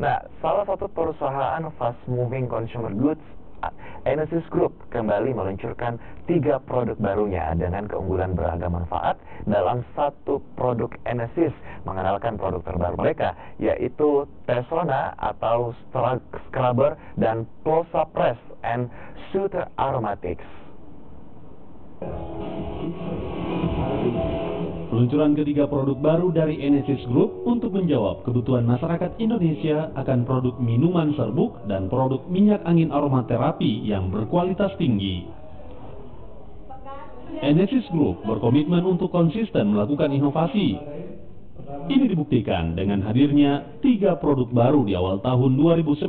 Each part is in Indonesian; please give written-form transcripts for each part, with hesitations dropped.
Nah, salah satu perusahaan fast moving consumer goods, Enesis Group, kembali meluncurkan 3 produk barunya dengan keunggulan beragam manfaat. Dalam satu produk Enesis mengenalkan produk terbaru mereka, yaitu Tesona atau Scrubber dan Plosa Press and Soot Aromatics. Peluncuran ketiga produk baru dari Enesis Group untuk menjawab kebutuhan masyarakat Indonesia akan produk minuman serbuk dan produk minyak angin aromaterapi yang berkualitas tinggi. Enesis Group berkomitmen untuk konsisten melakukan inovasi. Ini dibuktikan dengan hadirnya 3 produk baru di awal tahun 2019.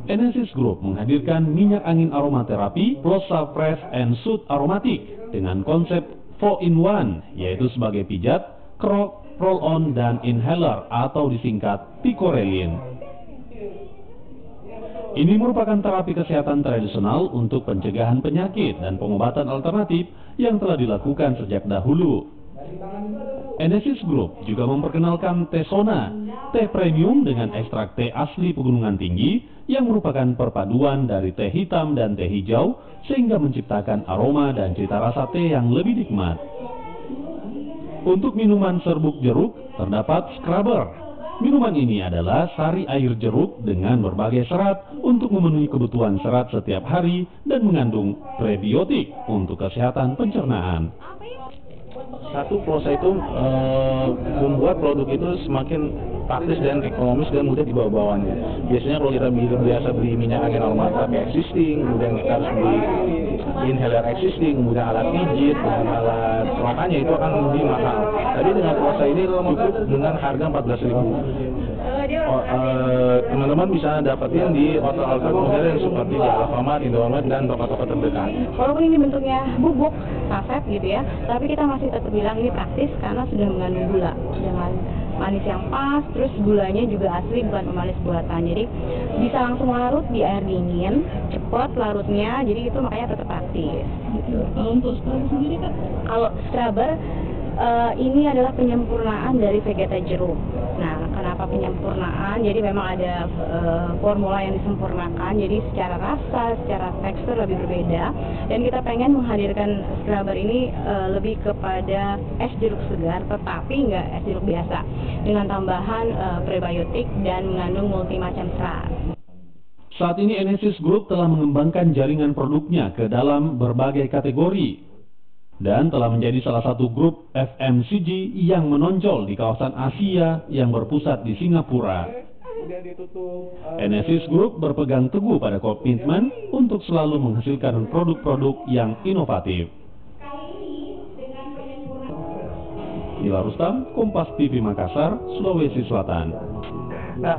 Enesis Group menghadirkan minyak angin aromaterapi Plosa Press and Soot Aromatic dengan konsep 4-in-1, yaitu sebagai pijat, kerok, roll-on, dan inhaler atau disingkat picorelin. Ini merupakan terapi kesehatan tradisional untuk pencegahan penyakit dan pengobatan alternatif yang telah dilakukan sejak dahulu. Enesis Group juga memperkenalkan Tesona, teh premium dengan ekstrak teh asli pegunungan tinggi yang merupakan perpaduan dari teh hitam dan teh hijau sehingga menciptakan aroma dan cita rasa teh yang lebih nikmat. Untuk minuman serbuk jeruk terdapat Scrubber. Minuman ini adalah sari air jeruk dengan berbagai serat untuk memenuhi kebutuhan serat setiap hari dan mengandung prebiotik untuk kesehatan pencernaan. Satu, Plosa itu membuat produk itu semakin praktis dan ekonomis dan mudah dibawa-bawanya. Biasanya kalau kita biasa beli minyak angin aromaterapi existing, kemudian kita harus beli inhaler existing, kemudian alat pijit, dan alat makanya itu akan lebih mahal. Tapi dengan Plosa ini cukup dengan harga 14.000. Teman-teman bisa dapetin di outlet modern seperti di Alfamart, Indomaret, dan toko-toko terdekat. Walaupun ini bentuknya bubuk, saset gitu ya, tapi kita masih tetap bilang ini praktis karena sudah mengandung gula dengan manis yang pas, terus gulanya juga asli bukan pemanis buatan. Jadi bisa langsung larut di air dingin, cepat larutnya, jadi itu makanya tetap praktis. Gitu. Kalau untuk Scrubber sendiri kan? Kalau Scrubber ini adalah penyempurnaan dari vegeta jeruk. Nah, kenapa penyempurnaan? Jadi memang ada formula yang disempurnakan. Jadi secara rasa, secara tekstur lebih berbeda. Dan kita pengen menghadirkan Scrubber ini lebih kepada es jeruk segar, tetapi nggak es jeruk biasa, dengan tambahan prebiotik dan mengandung multi macam serat. Saat ini Enesis Group telah mengembangkan jaringan produknya ke dalam berbagai kategori dan telah menjadi salah satu grup FMCG yang menonjol di kawasan Asia yang berpusat di Singapura. Enesis Group berpegang teguh pada komitmen untuk selalu menghasilkan produk-produk yang inovatif. Nila Rustam, Kompas TV Makassar, Sulawesi Selatan. Nah,